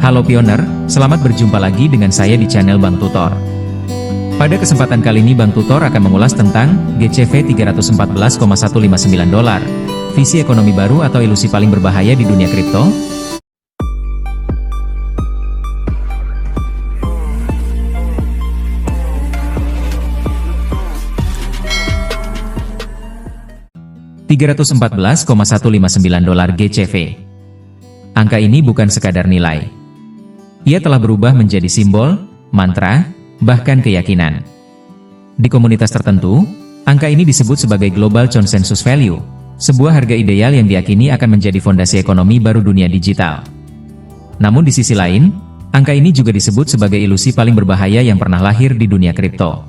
Halo Pioner, selamat berjumpa lagi dengan saya di channel Bang Tutor. Pada kesempatan kali ini Bang Tutor akan mengulas tentang GCV $314,159, visi ekonomi baru atau ilusi paling berbahaya di dunia kripto. $314,159 GCV. Angka ini bukan sekadar nilai. Ia telah berubah menjadi simbol, mantra, bahkan keyakinan. Di komunitas tertentu, angka ini disebut sebagai Global Consensus Value, sebuah harga ideal yang diyakini akan menjadi fondasi ekonomi baru dunia digital. Namun di sisi lain, angka ini juga disebut sebagai ilusi paling berbahaya yang pernah lahir di dunia kripto.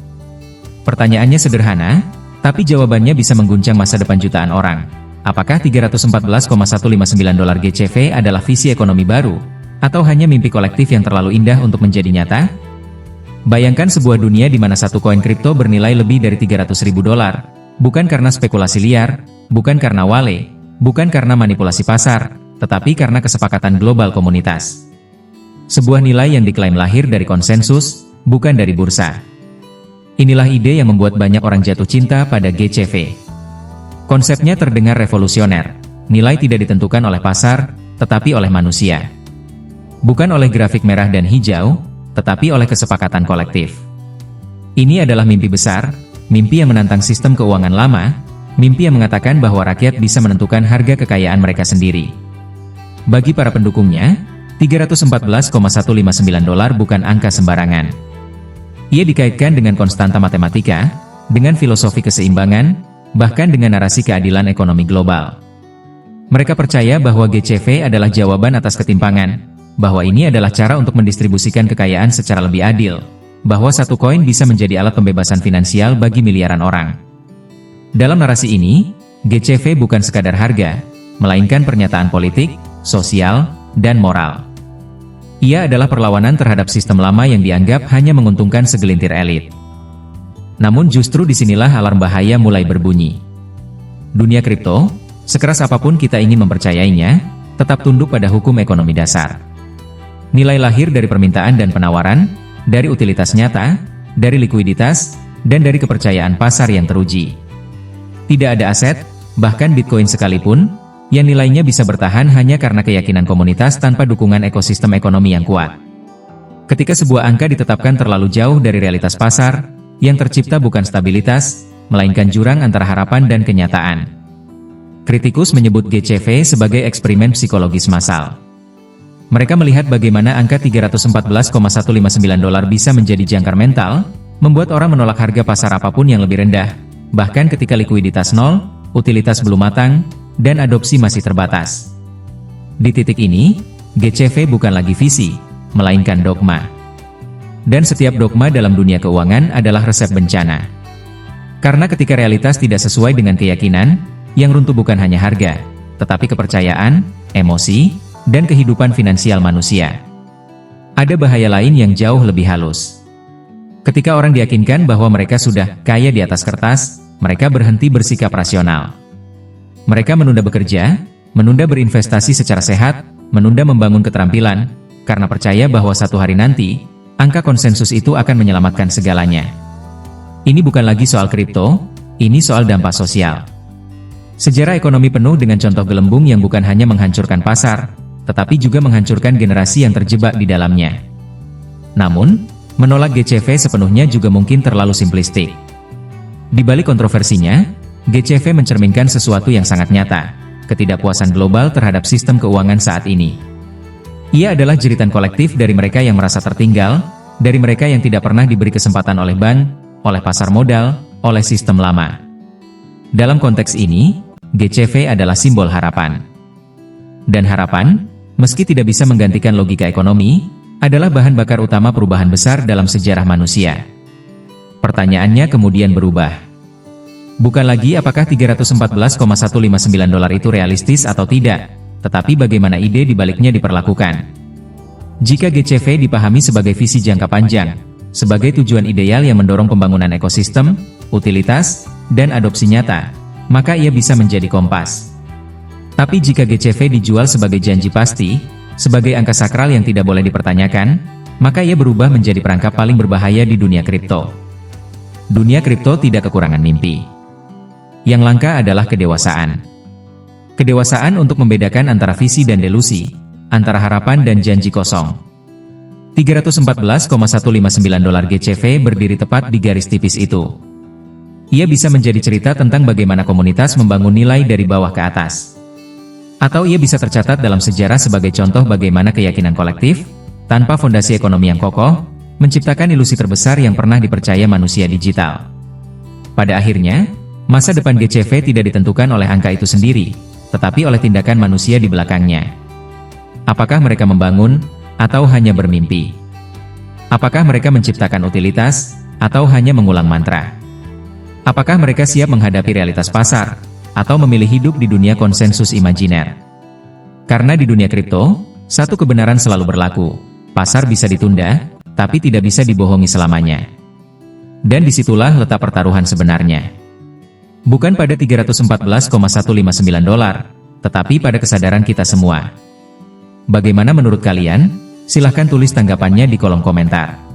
Pertanyaannya sederhana, tapi jawabannya bisa mengguncang masa depan jutaan orang. Apakah $314,159 GCV adalah visi ekonomi baru, atau hanya mimpi kolektif yang terlalu indah untuk menjadi nyata? Bayangkan sebuah dunia di mana satu koin kripto bernilai lebih dari $300.000, bukan karena spekulasi liar, bukan karena wale, bukan karena manipulasi pasar, tetapi karena kesepakatan global komunitas. Sebuah nilai yang diklaim lahir dari konsensus, bukan dari bursa. Inilah ide yang membuat banyak orang jatuh cinta pada GCV. Konsepnya terdengar revolusioner, nilai tidak ditentukan oleh pasar, tetapi oleh manusia. Bukan oleh grafik merah dan hijau, tetapi oleh kesepakatan kolektif. Ini adalah mimpi besar, mimpi yang menantang sistem keuangan lama, mimpi yang mengatakan bahwa rakyat bisa menentukan harga kekayaan mereka sendiri. Bagi para pendukungnya, $314,159 bukan angka sembarangan. Ia dikaitkan dengan konstanta matematika, dengan filosofi keseimbangan, bahkan dengan narasi keadilan ekonomi global. Mereka percaya bahwa GCV adalah jawaban atas ketimpangan, bahwa ini adalah cara untuk mendistribusikan kekayaan secara lebih adil, bahwa satu koin bisa menjadi alat pembebasan finansial bagi miliaran orang. Dalam narasi ini, GCV bukan sekadar harga, melainkan pernyataan politik, sosial, dan moral. Ia adalah perlawanan terhadap sistem lama yang dianggap hanya menguntungkan segelintir elit. Namun justru disinilah alarm bahaya mulai berbunyi. Dunia kripto, sekeras apapun kita ingin mempercayainya, tetap tunduk pada hukum ekonomi dasar. Nilai lahir dari permintaan dan penawaran, dari utilitas nyata, dari likuiditas, dan dari kepercayaan pasar yang teruji. Tidak ada aset, bahkan Bitcoin sekalipun, yang nilainya bisa bertahan hanya karena keyakinan komunitas tanpa dukungan ekosistem ekonomi yang kuat. Ketika sebuah angka ditetapkan terlalu jauh dari realitas pasar, yang tercipta bukan stabilitas, melainkan jurang antara harapan dan kenyataan. Kritikus menyebut GCV sebagai eksperimen psikologis massal. Mereka melihat bagaimana angka $314,159 bisa menjadi jangkar mental, membuat orang menolak harga pasar apapun yang lebih rendah, bahkan ketika likuiditas nol, utilitas belum matang, dan adopsi masih terbatas. Di titik ini, GCV bukan lagi visi, melainkan dogma. Dan setiap dogma dalam dunia keuangan adalah resep bencana. Karena ketika realitas tidak sesuai dengan keyakinan, yang runtuh bukan hanya harga, tetapi kepercayaan, emosi, dan kehidupan finansial manusia. Ada bahaya lain yang jauh lebih halus. Ketika orang diyakinkan bahwa mereka sudah kaya di atas kertas, mereka berhenti bersikap rasional. Mereka menunda bekerja, menunda berinvestasi secara sehat, menunda membangun keterampilan, karena percaya bahwa satu hari nanti, angka konsensus itu akan menyelamatkan segalanya. Ini bukan lagi soal kripto, ini soal dampak sosial. Sejarah ekonomi penuh dengan contoh gelembung yang bukan hanya menghancurkan pasar, tetapi juga menghancurkan generasi yang terjebak di dalamnya. Namun, menolak GCV sepenuhnya juga mungkin terlalu simplistik. Di balik kontroversinya, GCV mencerminkan sesuatu yang sangat nyata, ketidakpuasan global terhadap sistem keuangan saat ini. Ia adalah jeritan kolektif dari mereka yang merasa tertinggal, dari mereka yang tidak pernah diberi kesempatan oleh bank, oleh pasar modal, oleh sistem lama. Dalam konteks ini, GCV adalah simbol harapan. Dan harapan, meski tidak bisa menggantikan logika ekonomi, adalah bahan bakar utama perubahan besar dalam sejarah manusia. Pertanyaannya kemudian berubah. Bukan lagi apakah $314,159 itu realistis atau tidak, tetapi bagaimana ide di baliknya diperlakukan. Jika GCV dipahami sebagai visi jangka panjang, sebagai tujuan ideal yang mendorong pembangunan ekosistem, utilitas, dan adopsi nyata, maka ia bisa menjadi kompas. Tapi jika GCV dijual sebagai janji pasti, Sebagai angka sakral yang tidak boleh dipertanyakan, maka ia berubah menjadi perangkap paling berbahaya di dunia kripto. Dunia kripto tidak kekurangan mimpi. Yang langka adalah kedewasaan. Kedewasaan untuk membedakan antara visi dan delusi, antara harapan dan janji kosong. 314,159 dolar GCV berdiri tepat di garis tipis itu. Ia bisa menjadi cerita tentang bagaimana komunitas membangun nilai dari bawah ke atas. Atau ia bisa tercatat dalam sejarah sebagai contoh bagaimana keyakinan kolektif, tanpa fondasi ekonomi yang kokoh, menciptakan ilusi terbesar yang pernah dipercaya manusia digital. Pada akhirnya, masa depan GCV tidak ditentukan oleh angka itu sendiri, tetapi oleh tindakan manusia di belakangnya. Apakah mereka membangun, atau hanya bermimpi? Apakah mereka menciptakan utilitas, atau hanya mengulang mantra? Apakah mereka siap menghadapi realitas pasar, atau memilih hidup di dunia konsensus imajiner? Karena di dunia kripto, satu kebenaran selalu berlaku. Pasar bisa ditunda, tapi tidak bisa dibohongi selamanya. Dan disitulah letak pertaruhan sebenarnya. Bukan pada 314,159 dolar, tetapi pada kesadaran kita semua. Bagaimana menurut kalian? Silahkan tulis tanggapannya di kolom komentar.